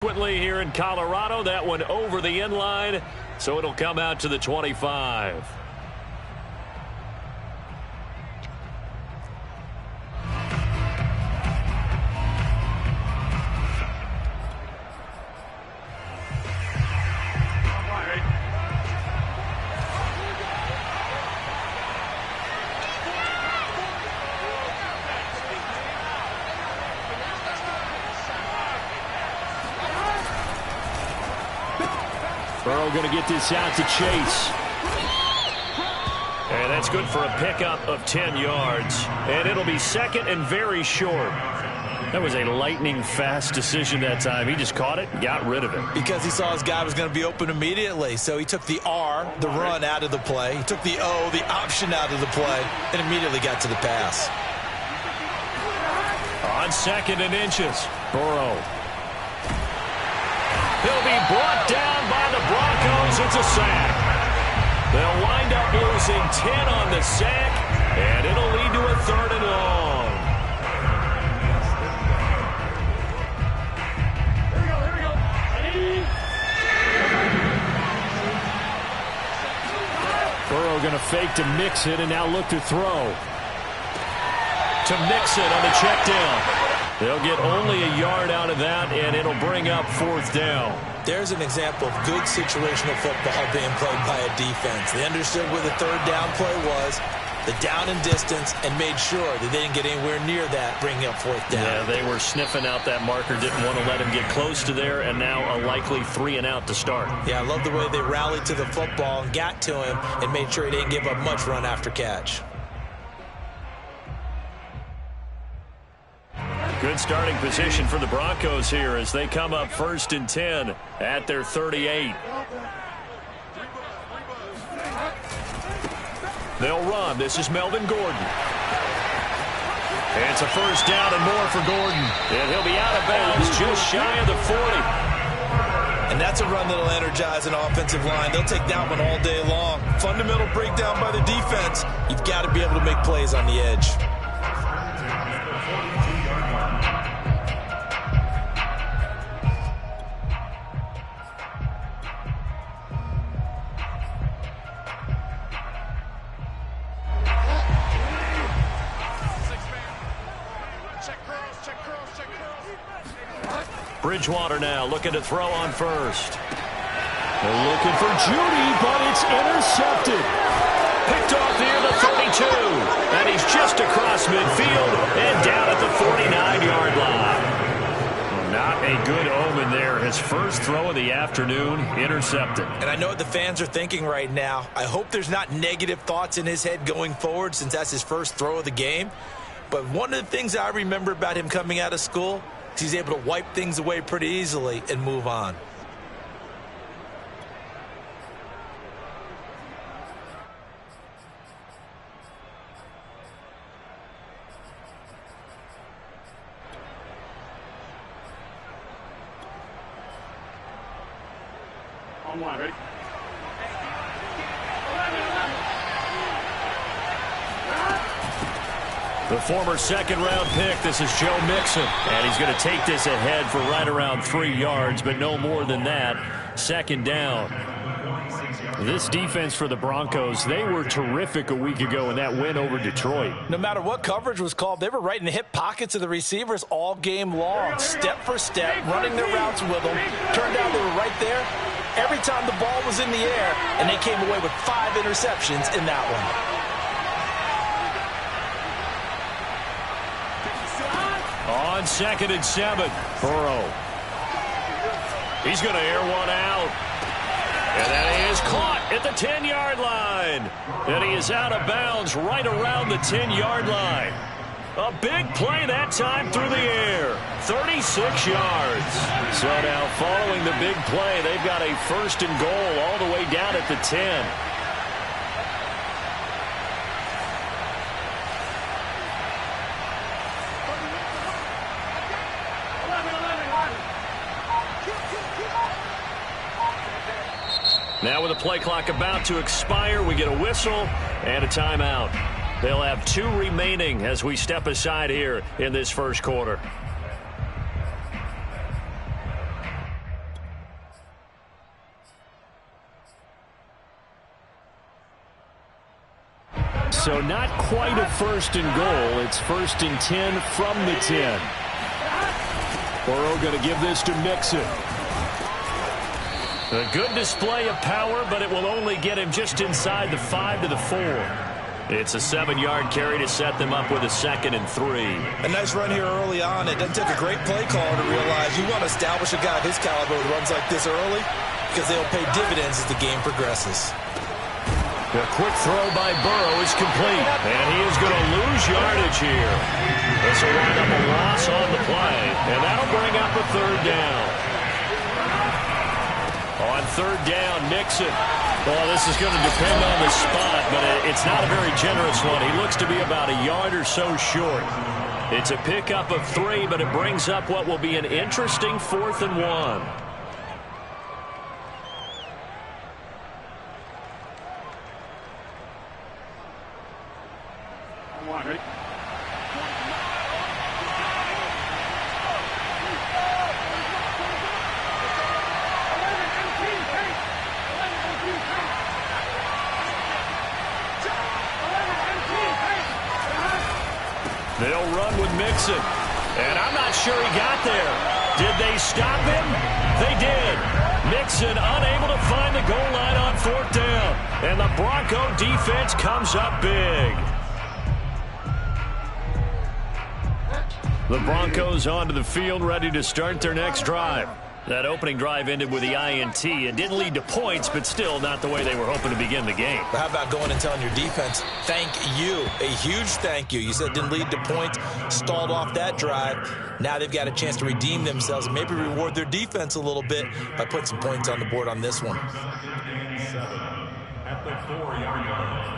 frequently here in Colorado. That one over the end line, so it'll come out to the 25. Burrow going to get this out to Chase. And that's good for a pickup of 10 yards. And it'll be second and very short. That was a lightning-fast decision that time. He just caught it and got rid of it. Because he saw his guy was going to be open immediately. So he took the R, the run, out of the play. He took the O, the option, out of the play, and immediately got to the pass. On second and inches, Burrow. He'll be brought down by the Broncos. It's a sack. They'll wind up losing 10 on the sack, and it'll lead to a 3rd and long. Burrow going to fake to mix it and now look to throw. To mix it on the check down. They'll get only a yard out of that, and it'll bring up 4th down. There's an example of good situational football being played by a defense. They understood where the 3rd down play was, the down and distance, and made sure that they didn't get anywhere near that, bringing up 4th down. Yeah, they were sniffing out that marker, didn't want to let him get close to there, and now a likely 3 and out to start. Yeah, I love the way they rallied to the football and got to him and made sure he didn't give up much run after catch. Good starting position for the Broncos here as they come up 1st and 10 at their 38. They'll run. This is Melvin Gordon. It's a 1st down and more for Gordon. And he'll be out of bounds just shy of the 40. And that's a run that'll energize an offensive line. They'll take that one all day long. Fundamental breakdown by the defense. You've got to be able to make plays on the edge. Bridgewater now looking to throw on 1st. They're looking for Judy, but it's intercepted. Picked off near the 32. And he's just across midfield and down at the 49-yard line. Not a good omen there. His first throw of the afternoon, intercepted. And I know what the fans are thinking right now. I hope there's not negative thoughts in his head going forward since that's his first throw of the game. But one of the things I remember about him coming out of school, he's able to wipe things away pretty easily and move on. On line, ready? The former 2nd-round pick, this is Joe Mixon. And he's going to take this ahead for right around 3 yards, but no more than that. 2nd down. This defense for the Broncos, they were terrific a week ago in that win over Detroit. No matter what coverage was called, they were right in the hip pockets of the receivers all game long. Step for step, running their routes with them. Turned out they were right there every time the ball was in the air, and they came away with 5 interceptions in that one. On 2nd and 7, Burrow. He's going to air one out. And that is caught at the 10-yard line. And he is out of bounds right around the 10-yard line. A big play that time through the air. 36 yards. So now following the big play, they've got a 1st and goal all the way down at the 10. Now with the play clock about to expire, we get a whistle and a timeout. They'll have 2 remaining as we step aside here in this 1st quarter. So not quite a first and goal. It's first and 10 from the 10. Burrow going to give this to Mixon. A good display of power, but it will only get him just inside the 5 to the 4. It's a 7-yard carry to set them up with a 2nd and 3. A nice run here early on. It doesn't take a great play caller to realize you want to establish a guy of his caliber who runs like this early because they'll pay dividends as the game progresses. The quick throw by Burrow is complete, and he is going to lose yardage here. This will wind up a loss on the play, and that'll bring up a 3rd down. On 3rd down, Mixon. Well, this is going to depend on the spot, but it's not a very generous one. He looks to be about a yard or so short. It's a pickup of 3, but it brings up what will be an interesting 4th and 1. They'll run with Mixon. And I'm not sure he got there. Did they stop him? They did. Mixon unable to find the goal line on 4th down. And the Bronco defense comes up big. The Broncos onto the field, ready to start their next drive. That opening drive ended with the INT. It didn't lead to points, but still not the way they were hoping to begin the game. But how about going and telling your defense, thank you, a huge thank you. You said it didn't lead to points, stalled off that drive. Now they've got a chance to redeem themselves and maybe reward their defense a little bit by putting some points on the board on this one. At the 4-yard line.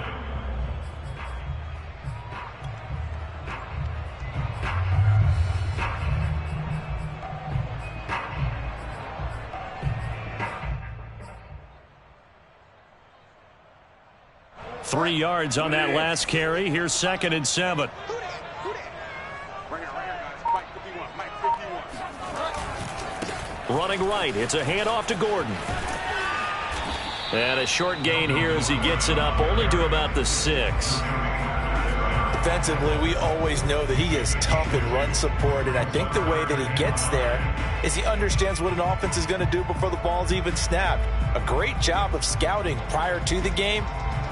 Three yards on that last carry. Here's 2nd and 7. Running right. It's a handoff to Gordon. And a short gain here as he gets it up only to about the 6. Defensively, we always know that he is tough in run support, and I think the way that he gets there is he understands what an offense is going to do before the ball's even snapped. A great job of scouting prior to the game,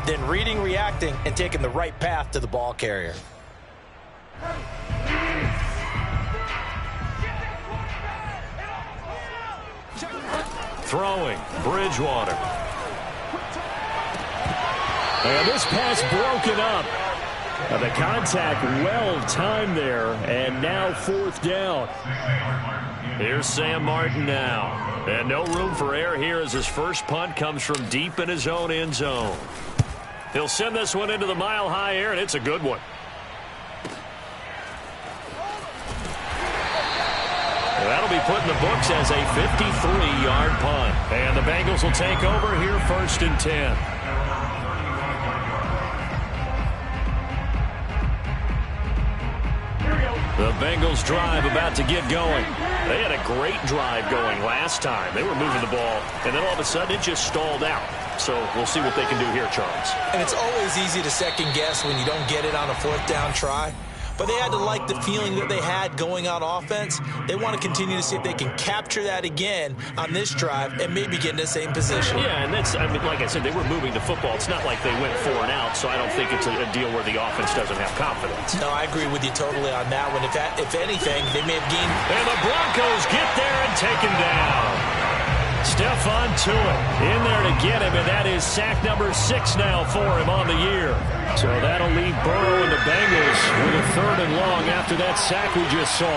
then reading, reacting, and taking the right path to the ball carrier. Throwing, Bridgewater. And this pass broken up. The contact well timed there, and now 4th down. Here's Sam Martin now. And no room for error here as his first punt comes from deep in his own end zone. He'll send this one into the mile-high air, and it's a good one. That'll be put in the books as a 53-yard punt. And the Bengals will take over here 1st and 10. The Bengals drive about to get going. They had a great drive going last time. They were moving the ball, and then all of a sudden it just stalled out. So we'll see what they can do here, Charles. And it's always easy to second guess when you don't get it on a 4th down try. But they had to like the feeling that they had going on offense. They want to continue to see if they can capture that again on this drive and maybe get in the same position. Yeah, and that's, I mean, like I said, they were moving the football. It's not like they went 4 and out, so I don't think it's a deal where the offense doesn't have confidence. No, I agree with you totally on that one. If anything, they may have gained. And the Broncos get there and take him down. Stephon Tuitt in there to get him, and that is sack number 6 now for him on the year. So that'll leave Burrow and the Bengals with a 3rd and long after that sack we just saw.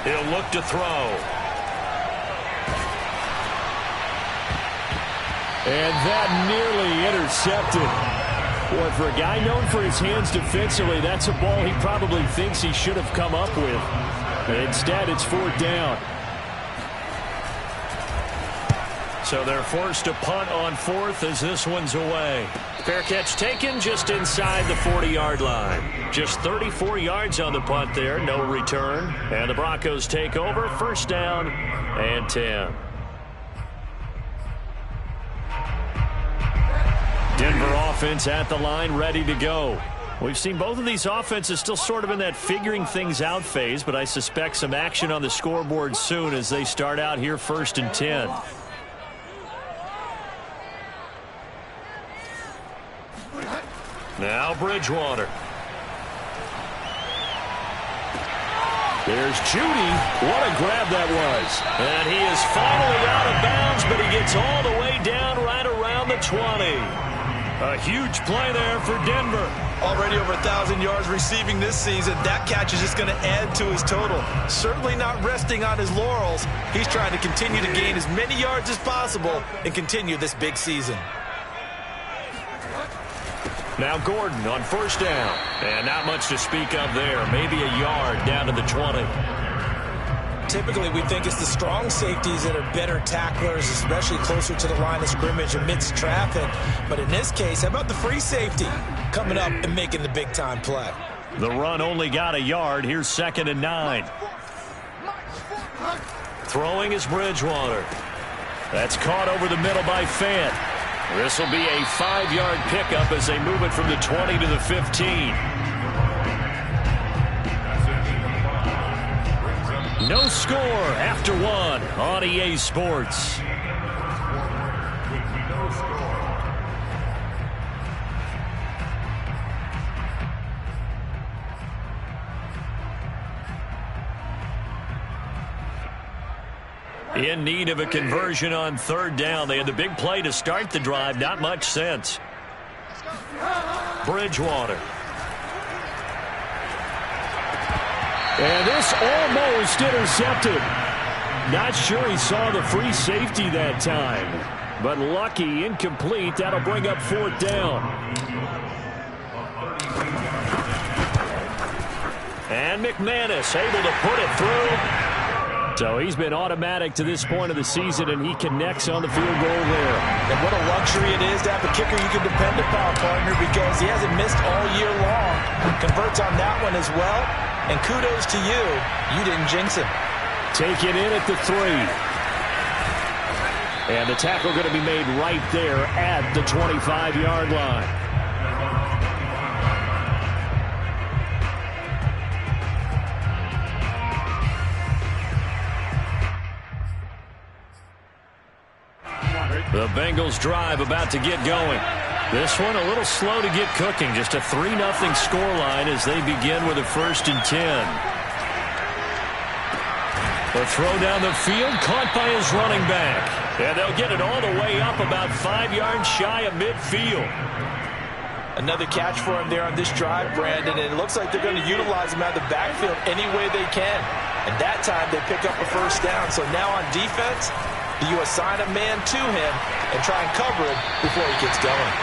He'll look to throw. And that nearly intercepted. Boy, for a guy known for his hands defensively, that's a ball he probably thinks he should have come up with. Instead, it's 4th down. So they're forced to punt on fourth as this one's away. Fair catch taken just inside the 40-yard line. Just 34 yards on the punt there, no return. And the Broncos take over, first down and 10. Denver offense at the line, ready to go. We've seen both of these offenses still sort of in that figuring things out phase, but I suspect some action on the scoreboard soon as they start out here first and 10. Now Bridgewater. There's Judy. What a grab that was. And he is finally out of bounds, but he gets all the way down right around the 20. A huge play there for Denver. Already over 1,000 yards receiving this season. That catch is just going to add to his total. Certainly not resting on his laurels. He's trying to continue to gain as many yards as possible and continue this big season. Now Gordon on first down. And not much to speak of there. Maybe a yard down to the 20. Typically, we think it's the strong safeties that are better tacklers, especially closer to the line of scrimmage amidst traffic. But in this case, how about the free safety coming up and making the big-time play? The run only got a yard. Here's 2nd and 9. Throwing is Bridgewater. That's caught over the middle by Fant. This will be a 5-yard pickup as they move it from the 20 to the 15. No score after one on EA Sports. In need of a conversion on third down. They had the big play to start the drive. Not much sense. Bridgewater. And this almost intercepted. Not sure he saw the free safety that time. But lucky, incomplete. That'll bring up fourth down. And McManus able to put it through. So he's been automatic to this point of the season, and he connects on the field goal there. And what a luxury it is to have a kicker you can depend upon, partner, because he hasn't missed all year long. Converts on that one as well. And kudos to you. You didn't jinx him. Take it in at the 3. And the tackle going to be made right there at the 25-yard line. The Bengals drive about to get going. This one a little slow to get cooking. Just a 3-0 scoreline as they begin with a 1st and 10. The throw down the field caught by his running back. And they'll get it all the way up about 5 yards shy of midfield. Another catch for him there on this drive, Brandon, and it looks like they're going to utilize him out of the backfield any way they can. And that time they pick up a first down. So now on defense, you assign a man to him and try and cover him before he gets going.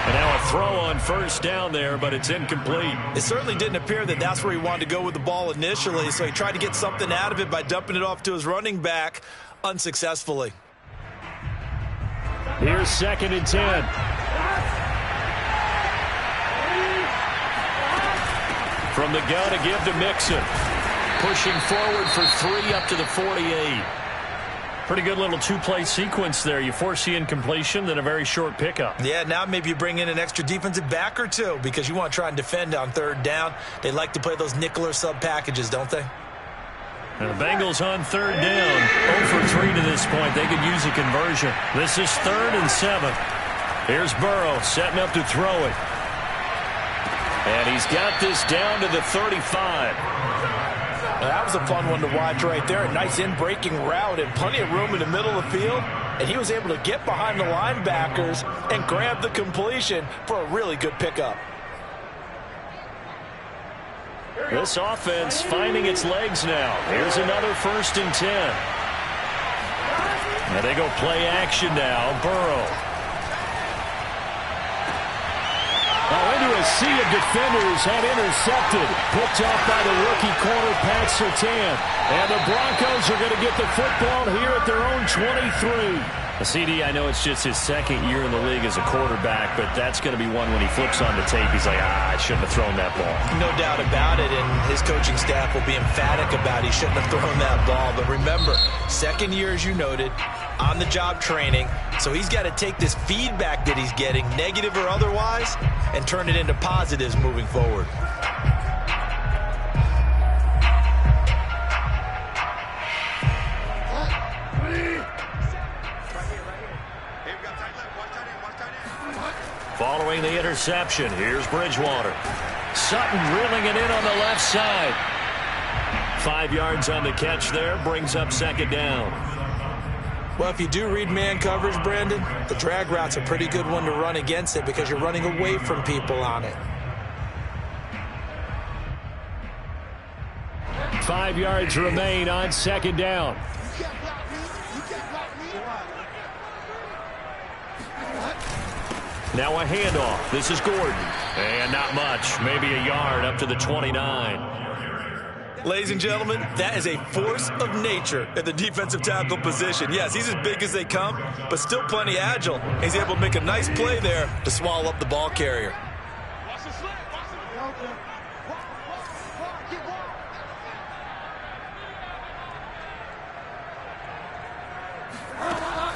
And now a throw on first down there, but it's incomplete. It certainly didn't appear that that's where he wanted to go with the ball initially, so he tried to get something out of it by dumping it off to his running back unsuccessfully. Here's 2nd and 10. From the gun, a give to Mixon. Pushing forward for 3 up to the 48. Pretty good little 2-play sequence there. You force the incompletion, then a very short pickup. Yeah, now maybe you bring in an extra defensive back or two because you want to try and defend on third down. They like to play those nickel or sub packages, don't they? And the Bengals on third down. 0 for 3 to this point. They could use a conversion. This is 3rd and 7. Here's Burrow setting up to throw it. And he's got this down to the 35. Now, that was a fun one to watch right there. A nice in-breaking route and plenty of room in the middle of the field. And he was able to get behind the linebackers and grab the completion for a really good pickup. This offense finding its legs now. Here's another 1st and 10. And they go play action now. Burrow. Into a sea of defenders and intercepted. Picked off by the rookie corner, Pat Surtain. And the Broncos are going to get the football here at their own 23. CD, I know it's just his second year in the league as a quarterback, but that's going to be one when he flips on the tape, he's like, I shouldn't have thrown that ball. No doubt about it, and his coaching staff will be emphatic about he shouldn't have thrown that ball. But remember, second year, as you noted, on-the-job training, so he's got to take this feedback that he's getting, negative or otherwise, and turn it into positives moving forward. Following the interception, here's Bridgewater. Sutton reeling it in on the left side. 5 yards on the catch there, brings up second down. Well, if you do read man coverage, Brandon, the drag route's a pretty good one to run against it because you're running away from people on it. 5 yards remain on second down. Now a handoff. This is Gordon. And not much. Maybe a yard up to the 29. Ladies and gentlemen, that is a force of nature at the defensive tackle position. Yes, he's as big as they come, but still plenty agile. He's able to make a nice play there to swallow up the ball carrier.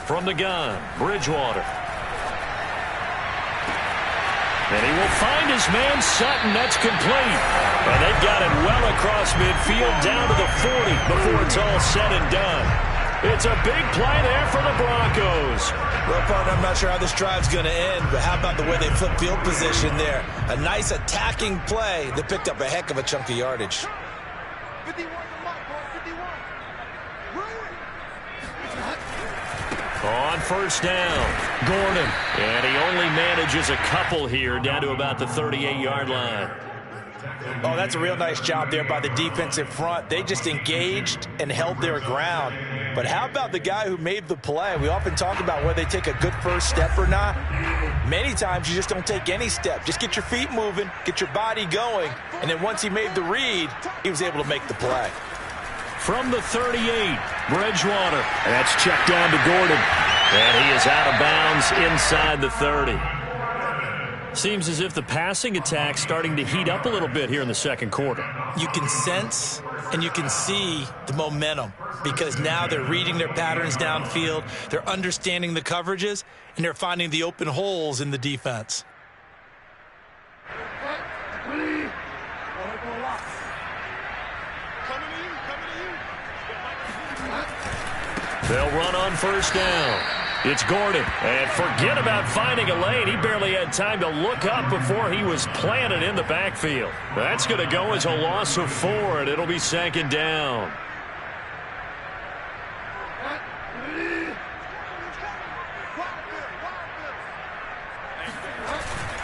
From the gun, Bridgewater. And he will find his man Sutton. That's complete. And they've got it well across midfield down to the 40 before it's all said and done. It's a big play there for the Broncos. Well, partner, I'm not sure how this drive's going to end, but how about the way they flip field position there? A nice attacking play that picked up a heck of a chunk of yardage. 51 to Mike, boy, 51. On first down, Gordon. And he only manages a couple here down to about the 38-yard line. Oh, that's a real nice job there by the defensive front. They just engaged and held their ground. But how about the guy who made the play? We often talk about whether they take a good first step or not. Many times you just don't take any step. Just get your feet moving, get your body going, and then once he made the read, he was able to make the play. From the 38, Bridgewater. And that's checked down to Gordon. And he is out of bounds inside the 30. Seems as if the passing attack's starting to heat up a little bit here in the second quarter. You can sense and you can see the momentum because now they're reading their patterns downfield, they're understanding the coverages, and they're finding the open holes in the defense. They'll run on first down. It's Gordon. And forget about finding a lane. He barely had time to look up before he was planted in the backfield. That's going to go as a loss of 4, and it'll be second down.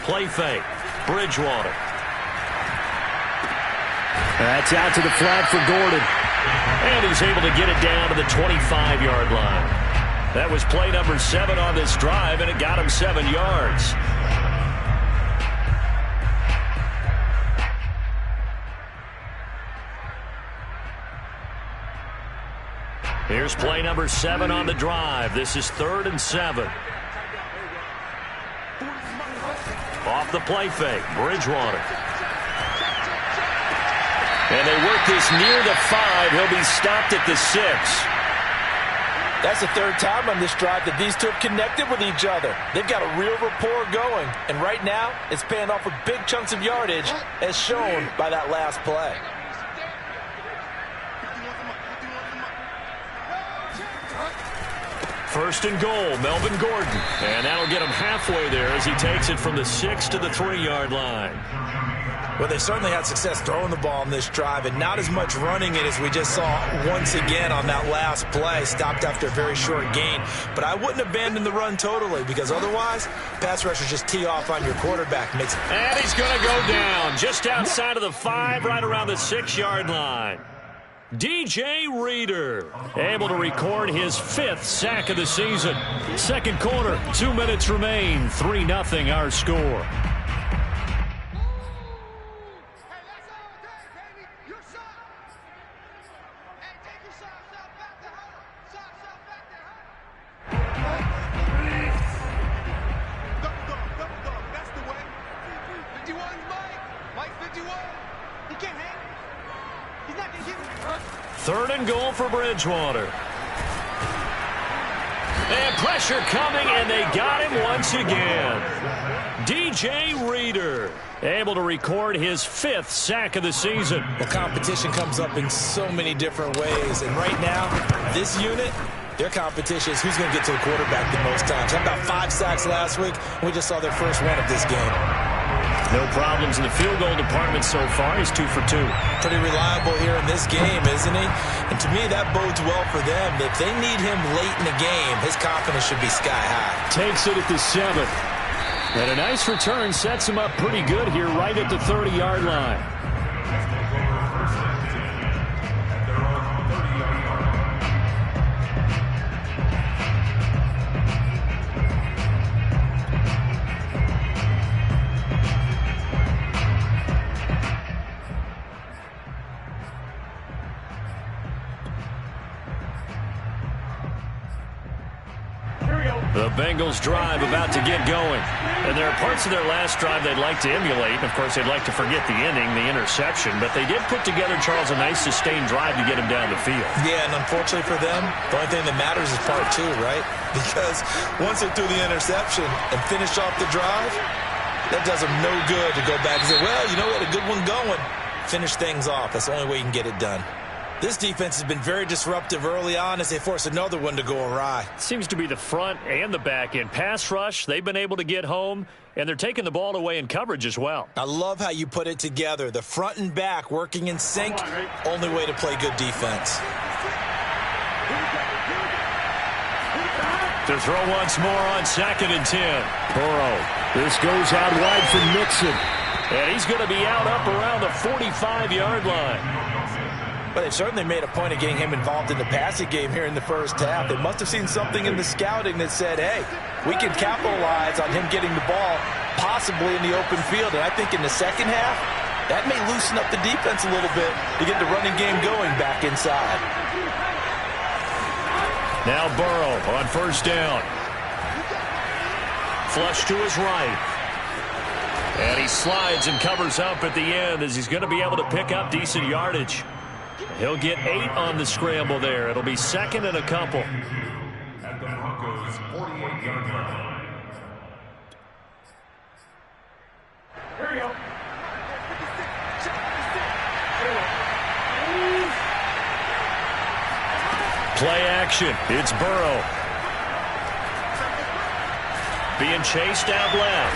Play fake. Bridgewater. That's out to the flat for Gordon. And he's able to get it down to the 25-yard line. That was play number 7 on this drive, and it got him 7 yards. Here's play number 7 on the drive. This is 3rd and 7. Off the play fake, Bridgewater. And they work this near the 5. He'll be stopped at the 6. That's the 3rd time on this drive that these two have connected with each other. They've got a real rapport going. And right now, it's paying off with big chunks of yardage, as shown by that last play. First and goal, Melvin Gordon. And that'll get him halfway there as he takes it from the 6 to the 3-yard line. Well, they certainly had success throwing the ball on this drive and not as much running it as we just saw once again on that last play. Stopped after a very short gain. But I wouldn't abandon the run totally because otherwise, pass rushers just tee off on your quarterback. And he's going to go down just outside of the 5, right around the 6-yard line. DJ Reader able to record his 5th sack of the season. Second quarter, 2 minutes remain. 3-0 our score. Mike 51. He can't hang. He's not going to get it. Third and goal for Bridgewater. And pressure coming, and they got him once again. DJ Reader able to record his 5th sack of the season. The competition comes up in so many different ways. And right now, this unit, their competition is who's going to get to the quarterback the most times. How about 5 sacks last week? We just saw their first one of this game. No problems in the field goal department so far. He's 2 for 2. Pretty reliable here in this game, isn't he? And to me, that bodes well for them. If they need him late in the game, his confidence should be sky high. Takes it at the 7. And a nice return sets him up pretty good here right at the 30-yard line. The Bengals drive about to get going. And there are parts of their last drive they'd like to emulate. Of course, they'd like to forget the ending, the interception. But they did put together, Charles, a nice sustained drive to get him down the field. Yeah, and unfortunately for them, the only thing that matters is part 2, right? Because once they threw the interception and finished off the drive, that does them no good to go back and say, well, you know what, a good one going. Finish things off. That's the only way you can get it done. This defense has been very disruptive early on as they force another one to go awry. Seems to be the front and the back end. Pass rush, they've been able to get home, and they're taking the ball away in coverage as well. I love how you put it together. The front and back working in sync, only way to play good defense. To throw once more on 2nd and 10. Burrow. This goes out wide for Mixon. And he's going to be out up around the 45-yard line. But they've certainly made a point of getting him involved in the passing game here in the first half. They must have seen something in the scouting that said, hey, we can capitalize on him getting the ball possibly in the open field. And I think in the second half, that may loosen up the defense a little bit to get the running game going back inside. Now Burrow on 1st down. Flush to his right. And he slides and covers up at the end as he's going to be able to pick up decent yardage. He'll get 8 on the scramble there. It'll be 2nd and a couple. At the Broncos' 48-yard line. Here we go. Play action. It's Burrow. Being chased out left.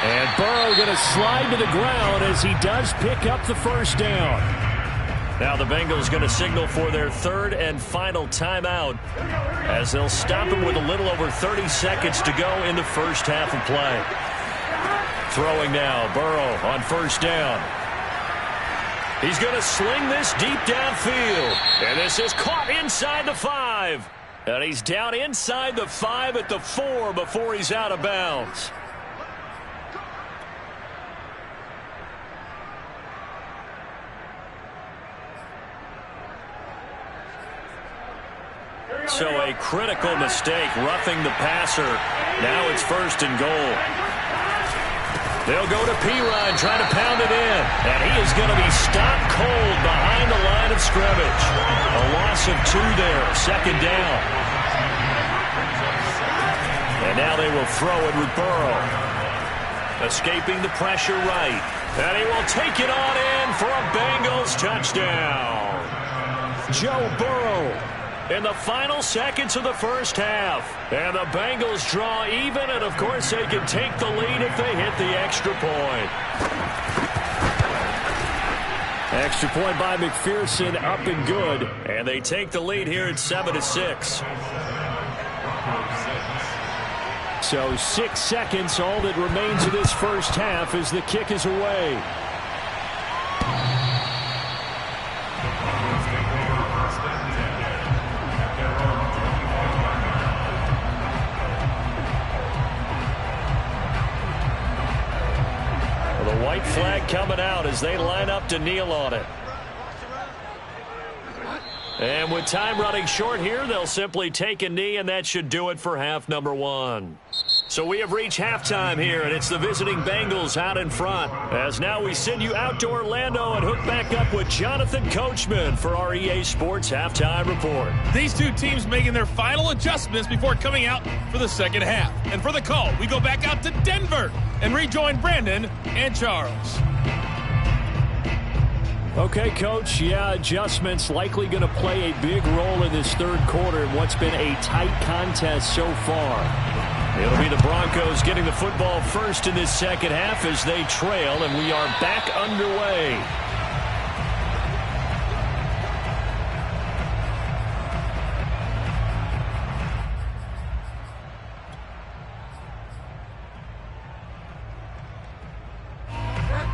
And Burrow going to slide to the ground as he does pick up the 1st down. Now the Bengals going to signal for their 3rd and final timeout as they'll stop him with a little over 30 seconds to go in the first half of play. Throwing now, Burrow on 1st down. He's going to sling this deep downfield. And this is caught inside the 5. And he's down inside the 5 at the 4 before he's out of bounds. So a critical mistake, roughing the passer. Now it's 1st and goal. They'll go to P-Rod, trying to pound it in. And he is going to be stopped cold behind the line of scrimmage. A loss of 2 there, 2nd down. And now they will throw it with Burrow. Escaping the pressure right. And he will take it on in for a Bengals touchdown. Joe Burrow in the final seconds of the first half. And the Bengals draw even, and of course they can take the lead if they hit the extra point. Extra point by McPherson, up and good. And they take the lead here at 7-6. So 6 seconds, all that remains of this first half as the kick is away. The white flag coming out as they line up to kneel on it. And with time running short here, they'll simply take a knee, and that should do it for half number 1. So we have reached halftime here, and it's the visiting Bengals out in front. As now we send you out to Orlando and hook back up with Jonathan Coachman for our EA Sports Halftime Report. These two teams making their final adjustments before coming out for the second half. And for the call, we go back out to Denver and rejoin Brandon and Charles. Okay, Coach, adjustments likely going to play a big role in this third quarter in what's been a tight contest so far. It'll be the Broncos getting the football first in this second half as they trail, and we are back underway.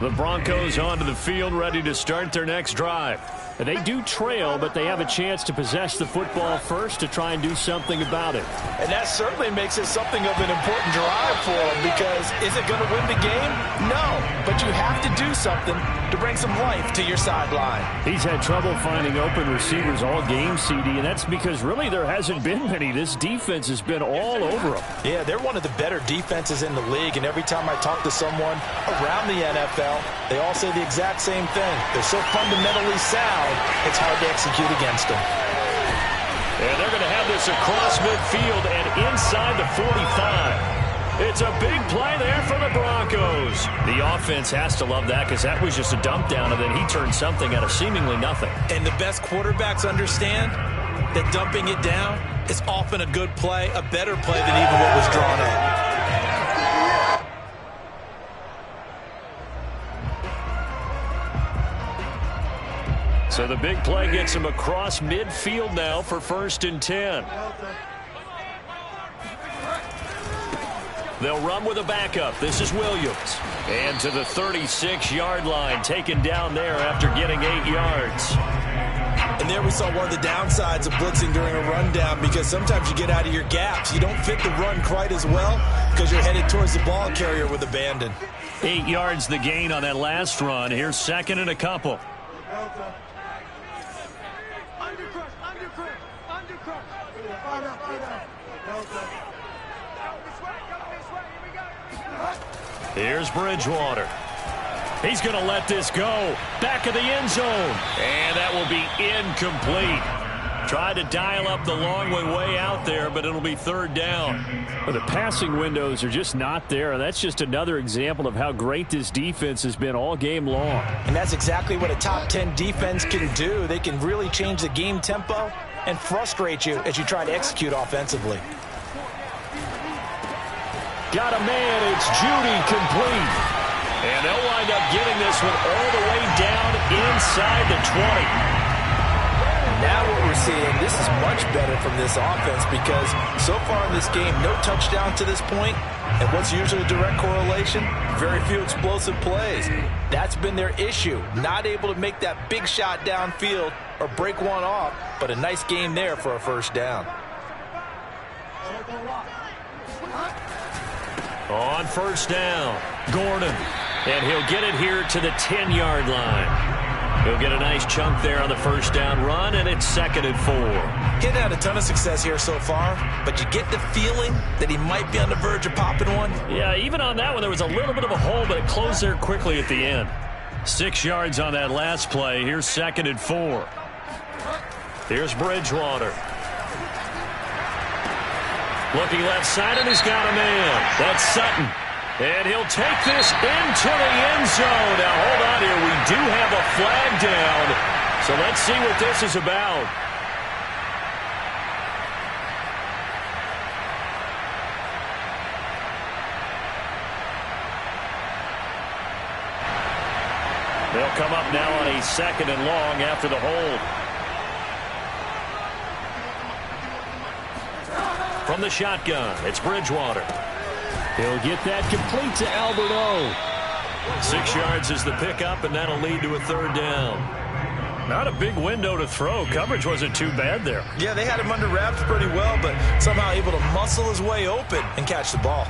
The Broncos onto the field, ready to start their next drive. They do trail, but they have a chance to possess the football first to try and do something about it. And that certainly makes it something of an important drive for them, because is it going to win the game? No, but you have to do something to bring some life to your sideline. He's had trouble finding open receivers all game, CD, and that's because really there hasn't been many. This defense has been all over them. Yeah, they're one of the better defenses in the league, and every time I talk to someone around the NFL, they all say the exact same thing. They're so fundamentally sound, it's hard to execute against them. And they're going to have this across midfield and inside the 45. It's a big play there for the Broncos. The offense has to love that, because that was just a dump down, and then he turned something out of seemingly nothing. And the best quarterbacks understand that dumping it down is often a good play, a better play than even what was drawn up. So the big play gets him across midfield now for 1st and 10. They'll run with a backup. This is Williams. And to the 36-yard line, taken down there after getting 8 yards. And there we saw one of the downsides of blitzing during a rundown, because sometimes you get out of your gaps. You don't fit the run quite as well because you're headed towards the ball carrier with abandon. 8 yards the gain on that last run. Here's 2nd and a couple. Here's Bridgewater. He's going to let this go. Back of the end zone. And that will be incomplete. Tried to dial up the long way out there, but it'll be 3rd down. Well, the passing windows are just not there. That's just another example of how great this defense has been all game long. And that's exactly what a top 10 defense can do. They can really change the game tempo and frustrate you as you try to execute offensively. Got a man. It's Judy, complete. And they'll wind up getting this one all the way down inside the 20. Now what we're seeing, this is much better from this offense, because so far in this game, no touchdown to this point. And what's usually a direct correlation? Very few explosive plays. That's been their issue. Not able to make that big shot downfield or break one off, but a nice game there for a 1st down. On 1st down, Gordon. And he'll get it here to the 10-yard line. He'll get a nice chunk there on the 1st down run, and it's 2nd and 4. He's had a ton of success here so far, but you get the feeling that he might be on the verge of popping one. Yeah, even on that one, there was a little bit of a hole, but it closed there quickly at the end. 6 yards on that last play. Here's 2nd and 4. Here's Bridgewater. Looking left side, and he's got a man. That's Sutton. And he'll take this into the end zone. Now, hold on here. We do have a flag down. So let's see what this is about. They'll come up now on a 2nd and long after the hold. From the shotgun, it's Bridgewater. He'll get that complete to Albert O. 6 yards is the pickup, and that'll lead to a 3rd down. Not a big window to throw. Coverage wasn't too bad there. Yeah, they had him under wraps pretty well, but somehow able to muscle his way open and catch the ball.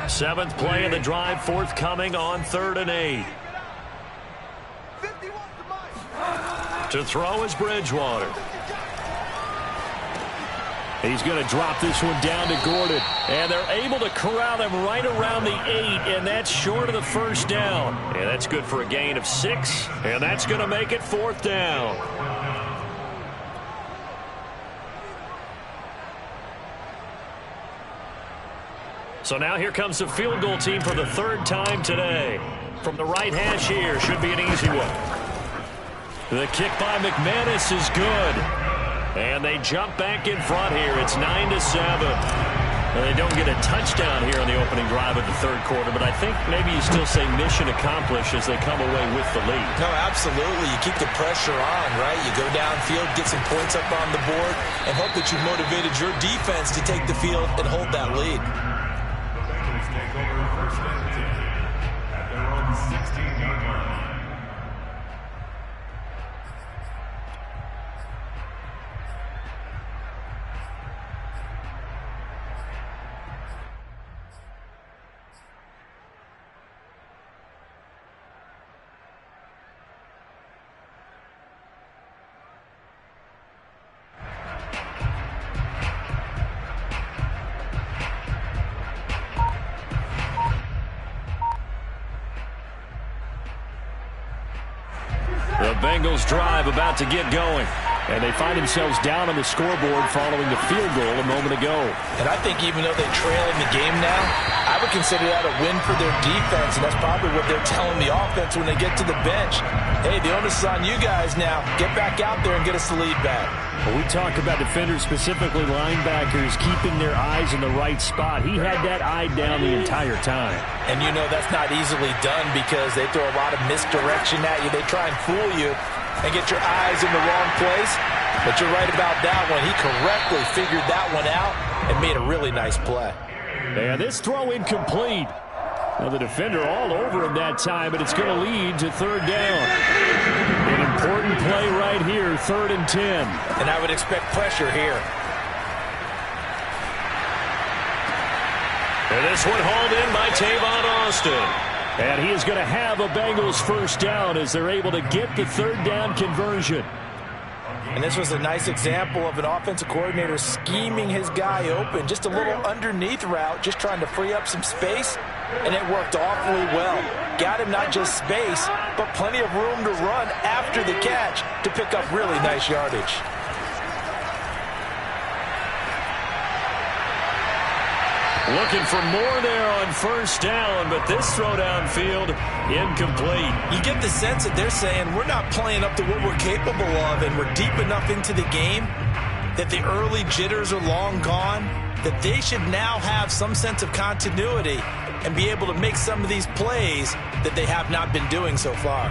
Seventh play of the drive, forthcoming on 3rd and 8. To throw is Bridgewater. He's going to drop this one down to Gordon. And they're able to corral him right around the 8, and that's short of the first down. And that's good for a gain of 6, and that's going to make it 4th down. So now here comes the field goal team for the 3rd time today. From the right hash here, should be an easy one. The kick by McManus is good. And they jump back in front here. It's 9-7. They don't get a touchdown here on the opening drive of the 3rd quarter, but I think maybe you still say mission accomplished as they come away with the lead. No, absolutely. You keep the pressure on, right? You go downfield, get some points up on the board, and hope that you've motivated your defense to take the field and hold that lead. Take over first and 10 at their own 16-yard line. The Bengals drive about to get going. And they find themselves down on the scoreboard following the field goal a moment ago. And I think even though they trail in the game now, I would consider that a win for their defense, and that's probably what they're telling the offense when they get to the bench. Hey, the onus is on you guys now. Get back out there and get us the lead back. When we talk about defenders, specifically linebackers, keeping their eyes in the right spot. He had that eye down the entire time. And you know that's not easily done because they throw a lot of misdirection at you. They try and fool you and get your eyes in the wrong place. But you're right about that one. He correctly figured that one out and made a really nice play. And this throw incomplete. Now the defender all over him that time, but it's going to lead to 3rd down. An important play right here, 3rd and 10. And I would expect pressure here. And this one hauled in by Tavon Austin. And he is going to have a Bengals 1st down as they're able to get the 3rd down conversion. And this was a nice example of an offensive coordinator scheming his guy open. Just a little underneath route, just trying to free up some space. And it worked awfully well. Got him not just space, but plenty of room to run after the catch to pick up really nice yardage. Looking for more there on 1st down, but this throw downfield, incomplete. You get the sense that they're saying we're not playing up to what we're capable of, and we're deep enough into the game that the early jitters are long gone, that they should now have some sense of continuity and be able to make some of these plays that they have not been doing so far.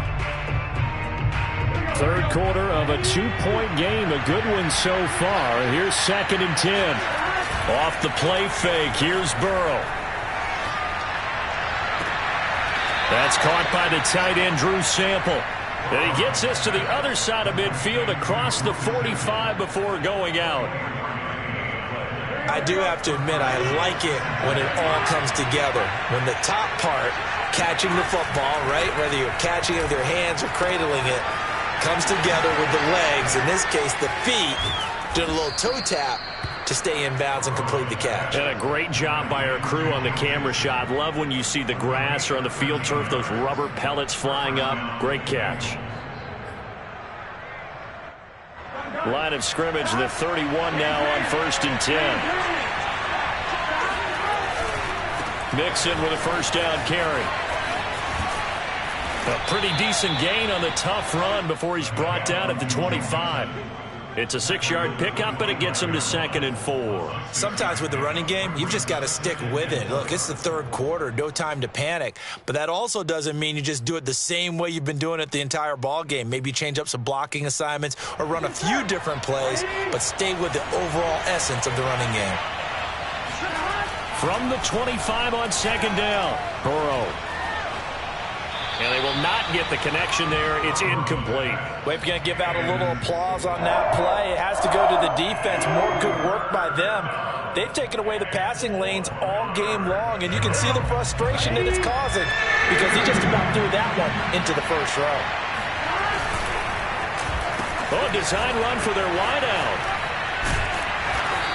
3rd quarter of a 2-point game, a good one so far. Here's 2nd and 10. Off the play fake, here's Burrow. That's caught by the tight end, Drew Sample. And he gets this to the other side of midfield across the 45 before going out. I do have to admit, I like it when it all comes together. When the top part, catching the football, right, whether you're catching it with your hands or cradling it, comes together with the legs, in this case the feet, doing a little toe tap to stay in bounds and complete the catch. And a great job by our crew on the camera shot. Love when you see the grass or on the field turf, those rubber pellets flying up. Great catch. Line of scrimmage, the 31 now on 1st and 10. Mixon with a 1st down carry. A pretty decent gain on the tough run before he's brought down at the 25. It's a 6-yard pickup, but it gets him to 2nd and 4. Sometimes with the running game, you've just got to stick with it. Look, it's the 3rd quarter, no time to panic. But that also doesn't mean you just do it the same way you've been doing it the entire ball game. Maybe change up some blocking assignments or run a few different plays, but stay with the overall essence of the running game. From the 25 on 2nd down, Burrow. And they will not get the connection there. It's incomplete. We're going to give out a little applause on that play. It has to go to the defense. More good work by them. They've taken away the passing lanes all game long, and you can see the frustration that it's causing because he just about threw that one into the 1st row. Oh, design run for their wideout.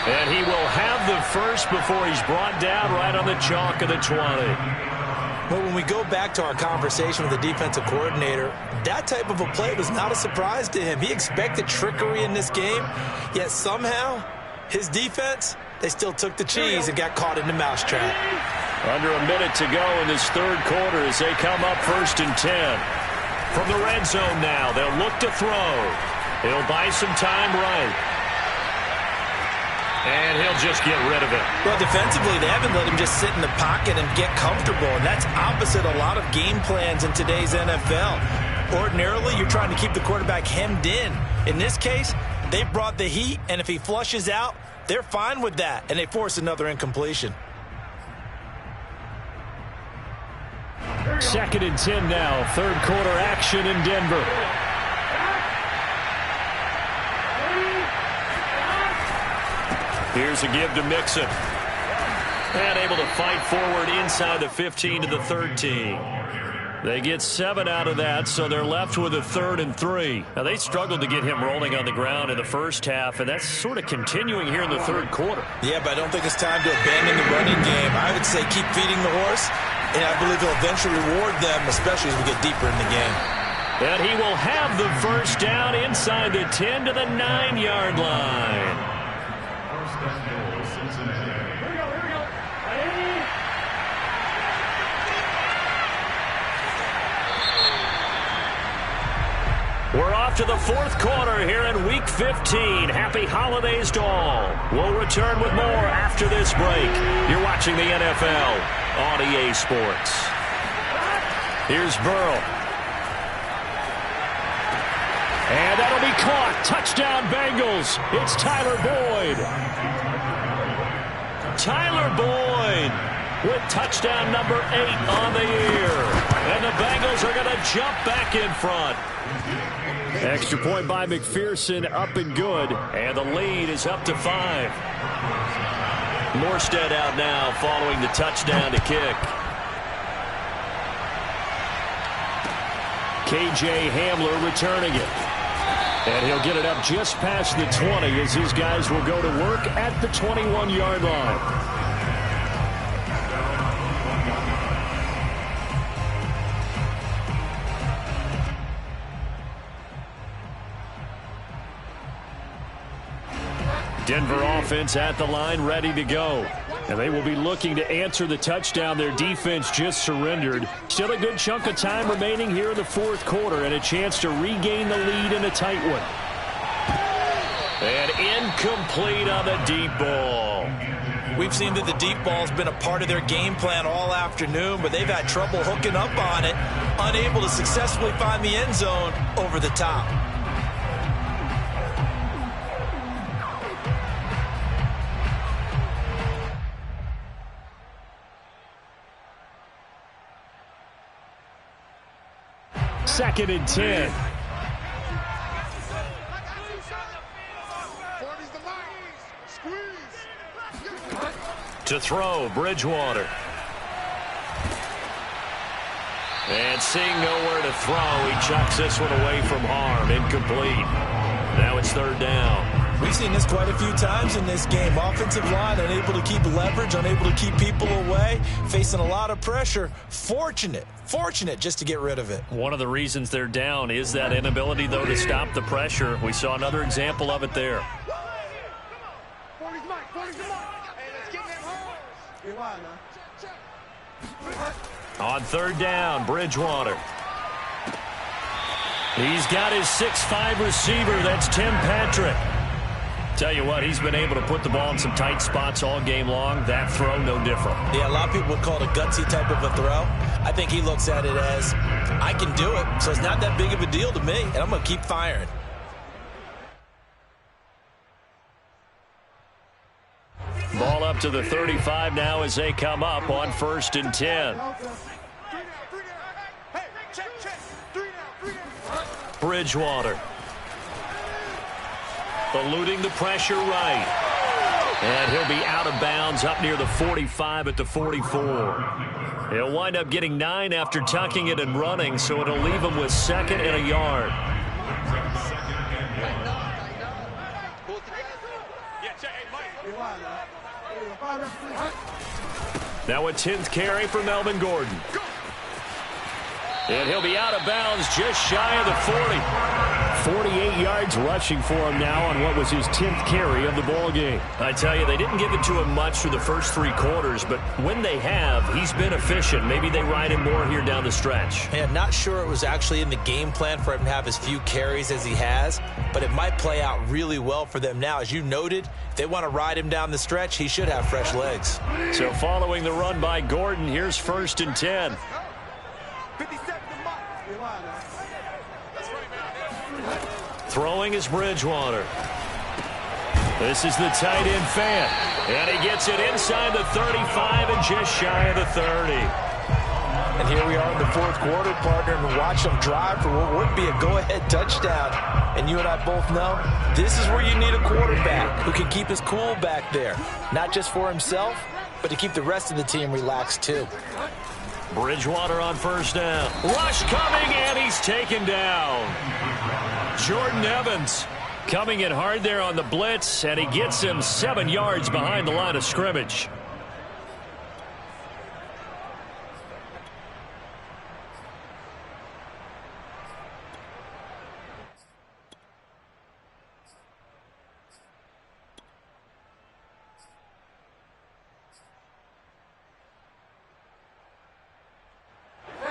And he will have the first before he's brought down right on the chalk of the 20. But when we go back to our conversation with the defensive coordinator, that type of a play was not a surprise to him. He expected trickery in this game, yet somehow his defense, they still took the cheese and got caught in the mousetrap. Under a minute to go in this third quarter as they come up 1st and 10. From the red zone now, they'll look to throw. He'll buy some time right. And he'll just get rid of it. Well, defensively, they haven't let him just sit in the pocket and get comfortable, and that's opposite a lot of game plans in today's NFL. Ordinarily, you're trying to keep the quarterback hemmed in. In this case, they brought the heat, and if he flushes out, they're fine with that, and they force another incompletion. 2nd and 10 now. Third quarter action in Denver. Here's a give to Mixon. And able to fight forward inside the 15 to the 13. They get 7 out of that, so they're left with a 3rd and 3. Now, they struggled to get him rolling on the ground in the first half, and that's sort of continuing here in the third quarter. Yeah, but I don't think it's time to abandon the running game. I would say keep feeding the horse, and I believe he'll eventually reward them, especially as we get deeper in the game. And he will have the first down inside the 10 to the 9-yard line. We're off to the fourth quarter here in Week 15. Happy holidays to all. We'll return with more after this break. You're watching the NFL on EA Sports. Here's Burrow. And that'll be caught. Touchdown Bengals. It's Tyler Boyd. Tyler Boyd with touchdown number 8 on the year. And the Bengals are going to jump back in front. Extra point by McPherson, up and good. And the lead is up to 5. Morstead out now following the touchdown to kick. KJ Hamler returning it. And he'll get it up just past the 20 as his guys will go to work at the 21-yard line. Denver offense at the line, ready to go. And they will be looking to answer the touchdown their defense just surrendered. Still a good chunk of time remaining here in the fourth quarter and a chance to regain the lead in a tight one. And incomplete on the deep ball. We've seen that the deep ball's been a part of their game plan all afternoon, but they've had trouble hooking up on it, unable to successfully find the end zone over the top. Second and 10. To throw, Bridgewater. And seeing nowhere to throw, he chucks this one away from harm. Incomplete. Now it's third down. We've seen this quite a few times in this game. Offensive line unable to keep leverage, unable to keep people away, facing a lot of pressure. Fortunate just to get rid of it. One of the reasons they're down is that inability, though, to stop the pressure. We saw another example of it there. On third down, Bridgewater. He's got his 6'5" receiver. That's Tim Patrick. Tell you what, he's been able to put the ball in some tight spots all game long. That throw, no different. Yeah, a lot of people would call it a gutsy type of a throw. I think he looks at it as, I can do it, so it's not that big of a deal to me, and I'm going to keep firing. Ball up to the 35 now as they come up on 1st and 10. Bridgewater. Eluding the pressure right. And he'll be out of bounds up near the 45 at the 44. He'll wind up getting 9 after tucking it and running, so it'll leave him with 2nd and a yard. Now a 10th carry for Melvin Gordon. And he'll be out of bounds just shy of the 40. 48 yards rushing for him now on what was his 10th carry of the ball game. I tell you, they didn't give it to him much through the first 3 quarters, but when they have, he's been efficient. Maybe they ride him more here down the stretch. Man, not sure it was actually in the game plan for him to have as few carries as he has, but it might play out really well for them now. As you noted, if they want to ride him down the stretch, he should have fresh legs. So following the run by Gordon, here's 1st and 10. 57 Throwing is Bridgewater. This is the tight end Fant. And he gets it inside the 35 and just shy of the 30. And here we are in the 4th quarter, partner, and watch them drive for what would be a go-ahead touchdown. And you and I both know this is where you need a quarterback who can keep his cool back there. Not just for himself, but to keep the rest of the team relaxed too. Bridgewater on 1st down. Rush coming, and he's taken down. Jordan Evans coming in hard there on the blitz, and he gets him 7 yards behind the line of scrimmage.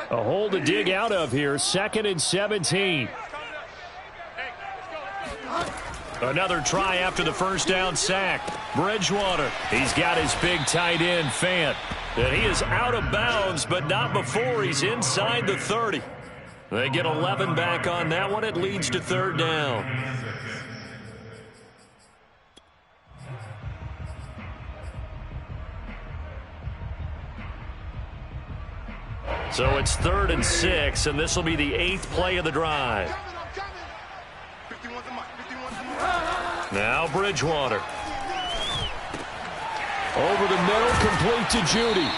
A hole to dig out of here. 2nd and 17. Another try after the 1st down sack. Bridgewater. He's got his big tight end, Fant. And he is out of bounds, but not before he's inside the 30. They get 11 back on that one. It leads to 3rd down. So it's 3rd and 6, and this will be the 8th play of the drive. Now Bridgewater. Over the middle, complete to Judy.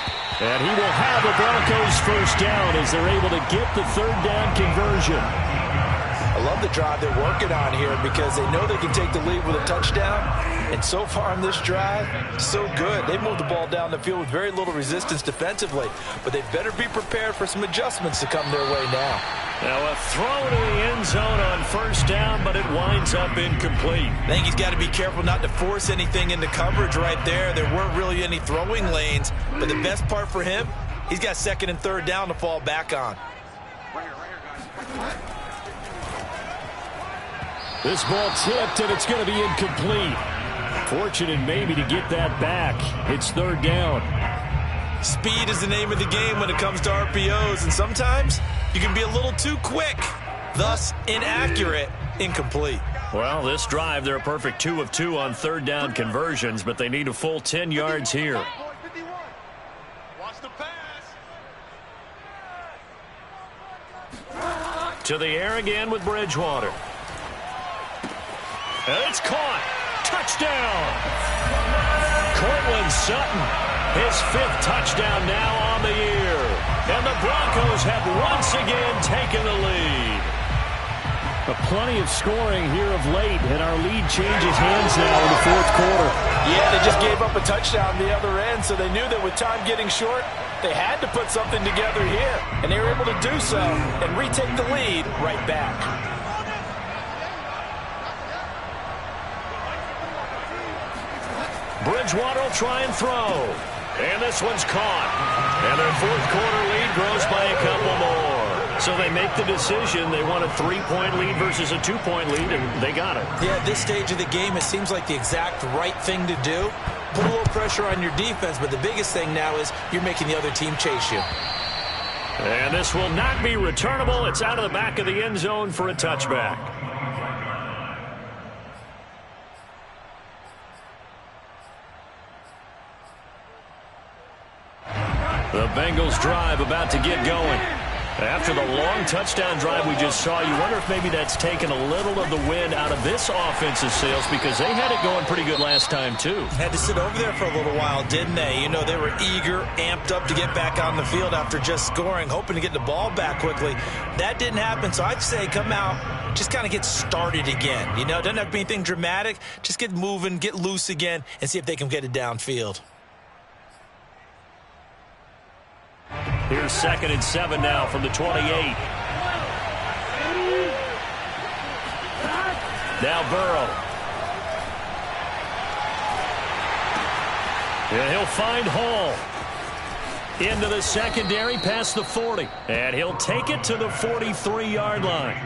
And he will have the Broncos 1st down as they're able to get the 3rd down conversion. I love the drive they're working on here because they know they can take the lead with a touchdown. And so far in this drive, so good. They moved the ball down the field with very little resistance defensively. But they better be prepared for some adjustments to come their way now. Now a throw to the end zone on 1st down, but it winds up incomplete. I think he's got to be careful not to force anything into coverage right there. There weren't really any throwing lanes. But the best part for him, he's got 2nd and 3rd down to fall back on. This ball tipped, and it's going to be incomplete. Fortunate maybe to get that back. It's 3rd down. Speed is the name of the game when it comes to RPOs, and sometimes you can be a little too quick, thus inaccurate, incomplete. Well, this drive, they're a perfect 2 of 2 on 3rd down conversions, but they need a full 10 yards here. Watch the pass. To the air again with Bridgewater. And it's caught. Touchdown. Cortland Sutton, his 5th touchdown now on the year. And the Broncos have once again taken the lead. Plenty of scoring here of late, and our lead changes hands now in the 4th quarter. Yeah, they just gave up a touchdown the other end, so they knew that with time getting short, they had to put something together here. And they were able to do so and retake the lead right back. Bridgewater will try and throw. And this one's caught. And their 4th quarter lead grows by a couple more. So they make the decision. They want a 3-point lead versus a 2-point lead, and they got it. Yeah, at this stage of the game, it seems like the exact right thing to do. Put a little pressure on your defense, but the biggest thing now is you're making the other team chase you. And this will not be returnable. It's out of the back of the end zone for a touchback. The Bengals drive about to get going. After the long touchdown drive we just saw, you wonder if maybe that's taken a little of the wind out of this offense's sails, because they had it going pretty good last time, too. Had to sit over there for a little while, didn't they? You know, they were eager, amped up to get back on the field after just scoring, hoping to get the ball back quickly. That didn't happen, so I'd say come out, just kind of get started again. You know, doesn't have to be anything dramatic. Just get moving, get loose again, and see if they can get it downfield. Here's 2nd and 7 now from the 28. Now Burrow. And he'll find Hall. Into the secondary past the 40. And he'll take it to the 43-yard line.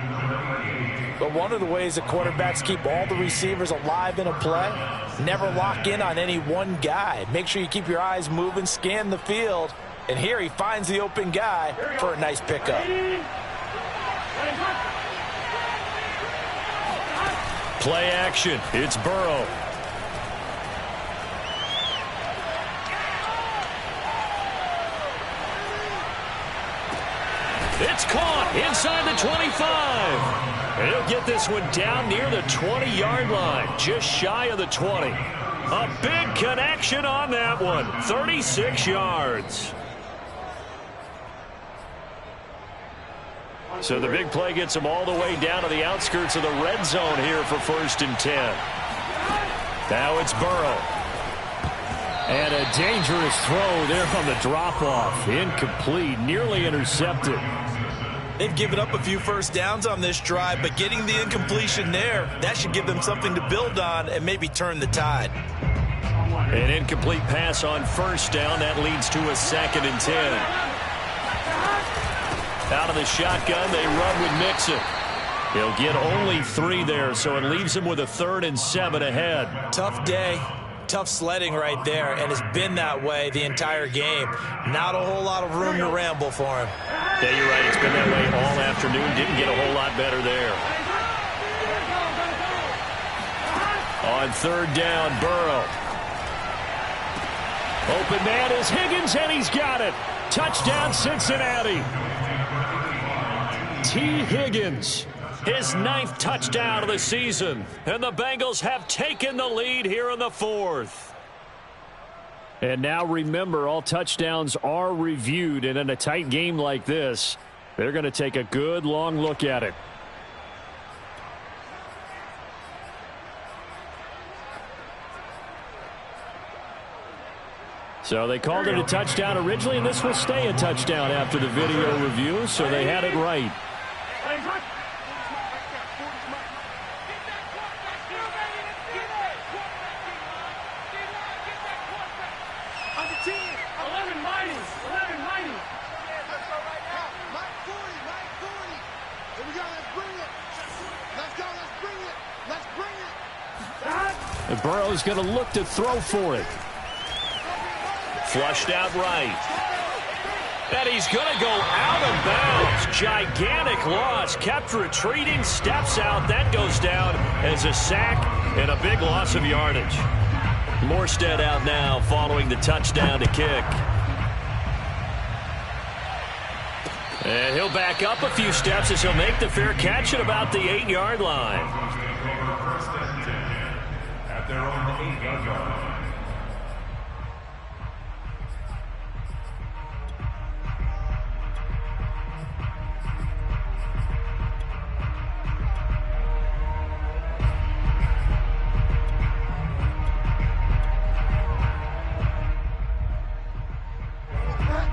But one of the ways that quarterbacks keep all the receivers alive in a play, never lock in on any one guy. Make sure you keep your eyes moving, scan the field. And here he finds the open guy for a nice pickup. Play action. It's Burrow. It's caught inside the 25. He'll get this one down near the 20-yard line, just shy of the 20. A big connection on that one, 36 yards. So the big play gets him all the way down to the outskirts of the red zone here for 1st and 10. Now it's Burrow. And a dangerous throw there on the drop-off. Incomplete, nearly intercepted. They've given up a few first downs on this drive, but getting the incompletion there, that should give them something to build on and maybe turn the tide. An incomplete pass on 1st down. That leads to a 2nd and 10. Out of the shotgun, they run with Mixon. He'll get only 3 there, so it leaves him with a 3rd and 7 ahead. Tough day, tough sledding right there, and it's been that way the entire game. Not a whole lot of room to ramble for him. Yeah, you're right. It's been that way all afternoon. Didn't get a whole lot better there. On 3rd down, Burrow. Open man is Higgins, and he's got it. Touchdown, Cincinnati. T. Higgins, his 9th touchdown of the season. And the Bengals have taken the lead here in the 4th. And now remember, all touchdowns are reviewed. And in a tight game like this, they're going to take a good long look at it. So they called it a touchdown originally, and this will stay a touchdown after the video review, so they had it right. And Burrow's going to look to throw for it. Flushed out right. And he's going to go out of bounds. Gigantic loss. Kept retreating. Steps out. That goes down as a sack and a big loss of yardage. Morstead out now following the touchdown to kick. And he'll back up a few steps as he'll make the fair catch at about the 8-yard line. At their own 8-yard line.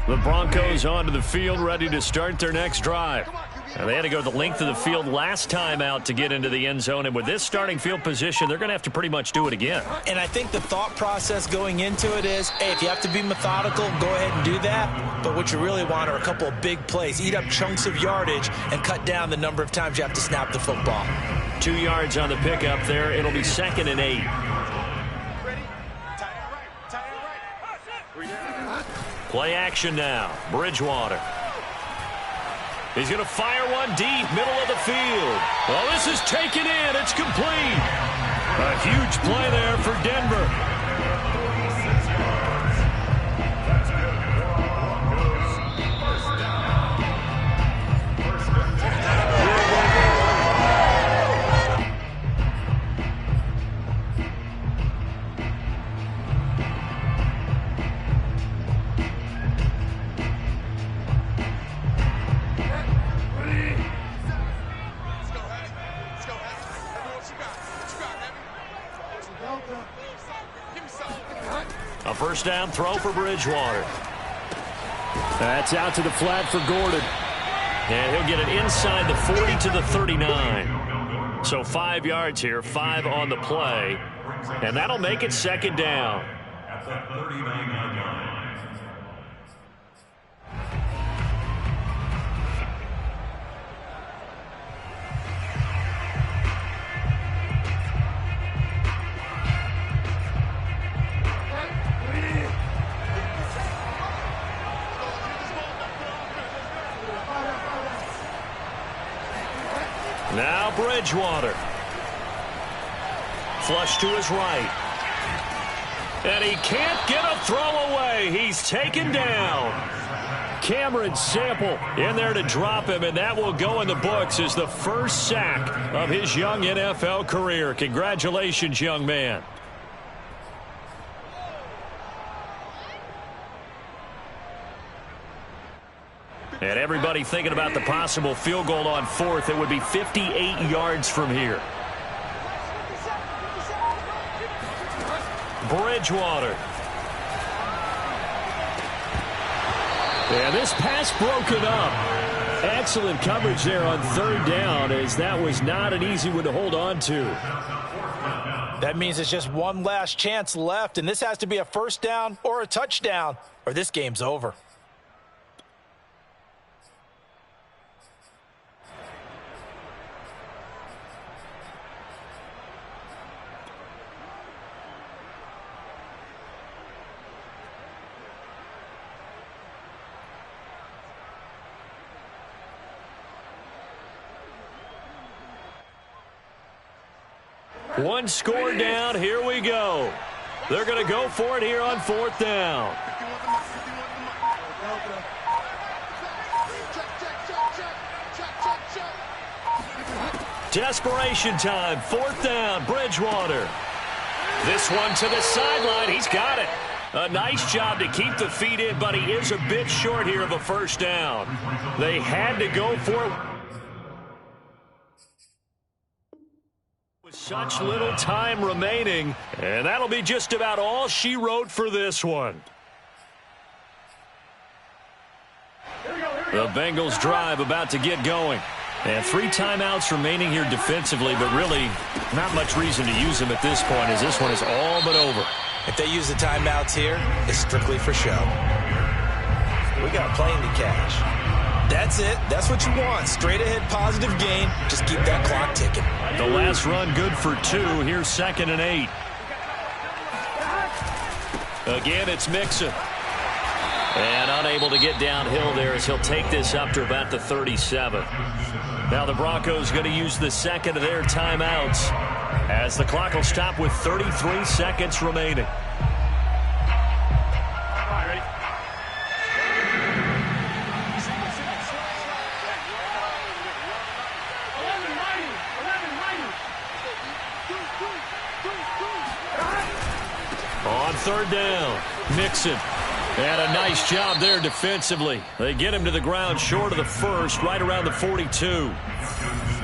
The Broncos onto the field, ready to start their next drive. And they had to go the length of the field last time out to get into the end zone. And with this starting field position, they're going to have to pretty much do it again. And I think the thought process going into it is, hey, if you have to be methodical, go ahead and do that. But what you really want are a couple of big plays. Eat up chunks of yardage and cut down the number of times you have to snap the football. 2 yards on the pickup there. It'll be 2nd and 8. Play action now. Bridgewater. He's going to fire one deep, middle of the field. Well, this is taken in. It's complete. A huge play there for Denver. First down throw for Bridgewater. That's out to the flat for Gordon. And he'll get it inside the 40 to the 39. So 5 yards here, 5 on the play. And that'll make it second down. At the 39-yard line. Now Bridgewater. Flush to his right. And he can't get a throw away. He's taken down. Cameron Sample in there to drop him, and that will go in the books as the first sack of his young NFL career. Congratulations, young man. And everybody thinking about the possible field goal on fourth. It would be 58 yards from here. Bridgewater. And this pass broken up. Excellent coverage there on third down, as that was not an easy one to hold on to. That means it's just one last chance left, and this has to be a first down or a touchdown, or this game's over. One score down. Here we go. They're going to go for it here on fourth down. Desperation time. Fourth down. Bridgewater. This one to the sideline. He's got it. A nice job to keep the feet in, but he is a bit short here of a first down. They had to go for it. Such little time remaining, and that'll be just about all she wrote for this one. The Bengals drive about to get going. And 3 timeouts remaining here defensively, but really not much reason to use them at this point, as this one is all but over. If they use the timeouts here, it's strictly for show. We got plenty to cash. That's it. That's what you want. Straight ahead positive gain. Just keep that clock ticking. The last run good for 2. Here's 2nd and 8. Again, it's Mixon. And unable to get downhill there as he'll take this up to about the 37. Now the Broncos going to use the second of their timeouts as the clock will stop with 33 seconds remaining. On third down, Mixon. And a nice job there defensively. They get him to the ground short of the first, right around the 42.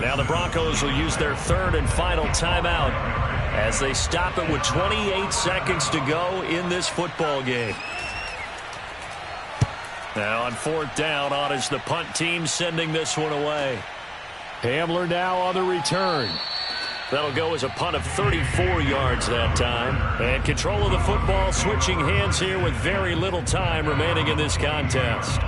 Now the Broncos will use their third and final timeout as they stop it with 28 seconds to go in this football game. Now on fourth down, on is the punt team sending this one away. Hamler now on the return. That'll go as a punt of 34 yards that time. And control of the football switching hands here with very little time remaining in this contest.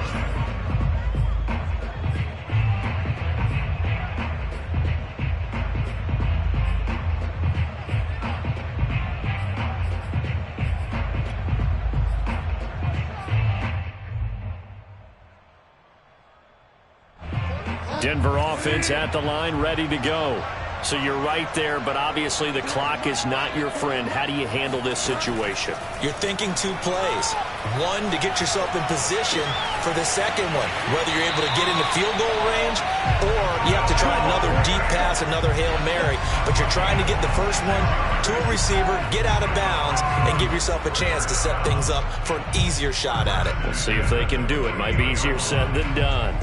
Denver offense at the line, ready to go. So you're right there, but obviously the clock is not your friend. How do you handle this situation? You're thinking 2 plays. One, to get yourself in position for the second one, whether you're able to get into field goal range or you have to try another deep pass, another Hail Mary. But you're trying to get the first one to a receiver, get out of bounds, and give yourself a chance to set things up for an easier shot at it. We'll see if they can do it. Might be easier said than done.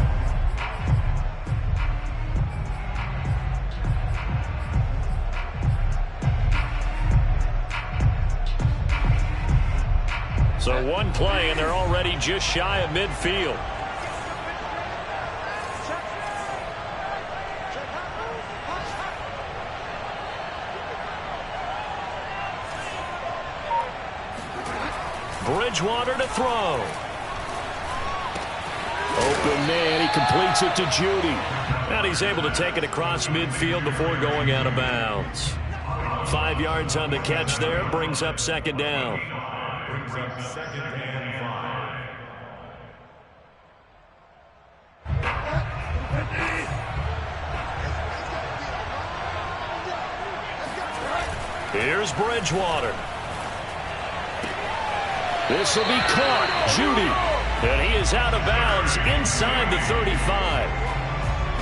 So one play, and they're already just shy of midfield. Bridgewater to throw. Open man, he completes it to Judy. And he's able to take it across midfield before going out of bounds. 5 yards on the catch there, brings up second down. Brings up second and 5. Here's Bridgewater. This will be caught. Judy. And he is out of bounds inside the 35.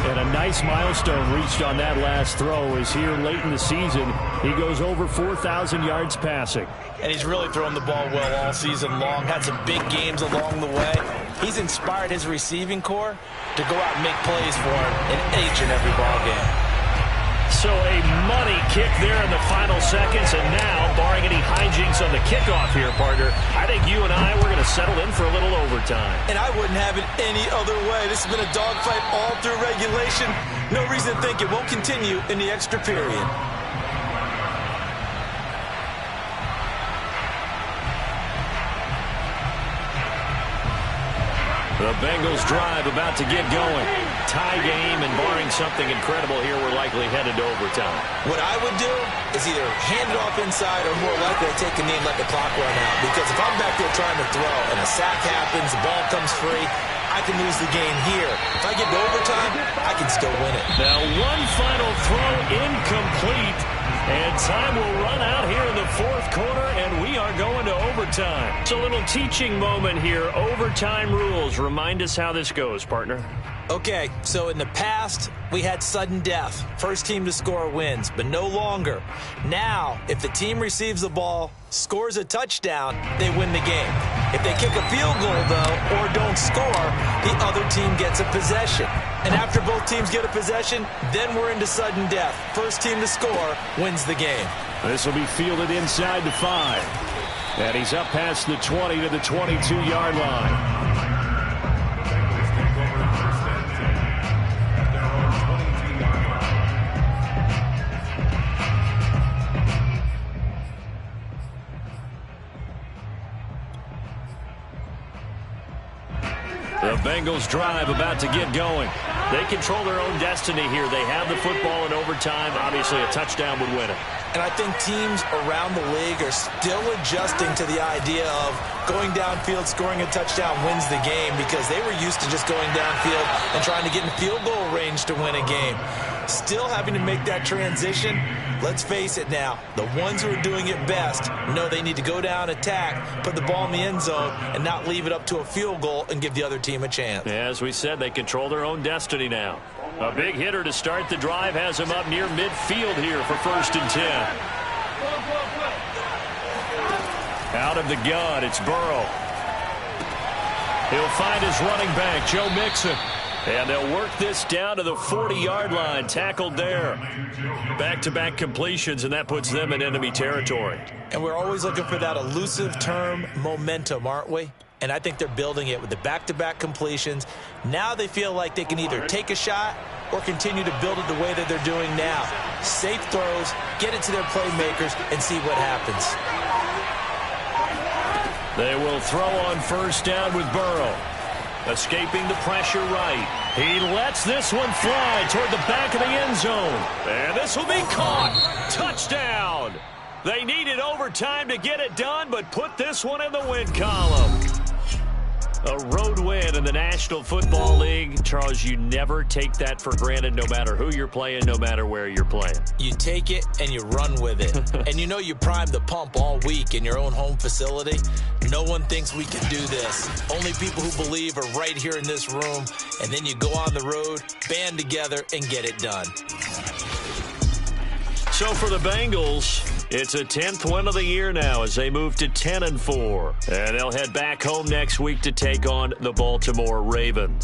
And a nice milestone reached on that last throw is here late in the season. He goes over 4,000 yards passing. And he's really thrown the ball well all season long. Had some big games along the way. He's inspired his receiving corps to go out and make plays for him in each and every ball game. So a money kick there in the final seconds, and now, barring any hijinks on the kickoff here, partner, I think you and I, we're going to settle in for a little overtime. And I wouldn't have it any other way. This has been a dogfight all through regulation. No reason to think it won't continue in the extra period. The Bengals drive about to get going. Tie game, and barring something incredible here, we're likely headed to overtime. What I would do is either hand it off inside or more likely to take a knee and let the clock run out. Because if I'm back there trying to throw and a sack happens, the ball comes free, I can lose the game here. If I get to overtime, I can still win it. Now one final throw incomplete. And time will run out here in the fourth quarter, and we are going to overtime. It's a little teaching moment here. Overtime rules. Remind us how this goes, partner. Okay, so in the past, we had sudden death. First team to score wins, but no longer. Now, if the team receives the ball, scores a touchdown, they win the game. If they kick a field goal, though, or don't score, the other team gets a possession. And after both teams get a possession, then we're into sudden death. First team to score wins the game. This will be fielded inside the 5. And he's up past the 20 to the 22-yard line. The Bengals drive about to get going. They control their own destiny here. They have the football in overtime. Obviously, a touchdown would win it. And I think teams around the league are still adjusting to the idea of going downfield, scoring a touchdown wins the game, because they were used to just going downfield and trying to get in field goal range to win a game. Still having to make that transition. Let's face it now, the ones who are doing it best know they need to go down, attack, put the ball in the end zone, and not leave it up to a field goal and give the other team a chance. As we said, they control their own destiny now. A big hitter to start the drive has him up near midfield here for 1st and 10. Out of the gun, it's Burrow. He'll find his running back, Joe Mixon. And they'll work this down to the 40-yard line, tackled there. Back-to-back completions, and that puts them in enemy territory. And we're always looking for that elusive term, momentum, aren't we? And I think they're building it with the back-to-back completions. Now they feel like they can either take a shot or continue to build it the way that they're doing now. Safe throws, get it to their playmakers, and see what happens. They will throw on 1st down with Burrow. Escaping the pressure right. He lets this one fly toward the back of the end zone. And this will be caught. Touchdown. They needed overtime to get it done, but put this one in the win column. A road win in the National Football League. Charles, you never take that for granted, no matter who you're playing, no matter where you're playing. You take it and you run with it. And you know you primed the pump all week in your own home facility. No one thinks we can do this. Only people who believe are right here in this room. And then you go on the road, band together, and get it done. So for the Bengals, it's a 10th win of the year now as they move to 10-4. And they'll head back home next week to take on the Baltimore Ravens.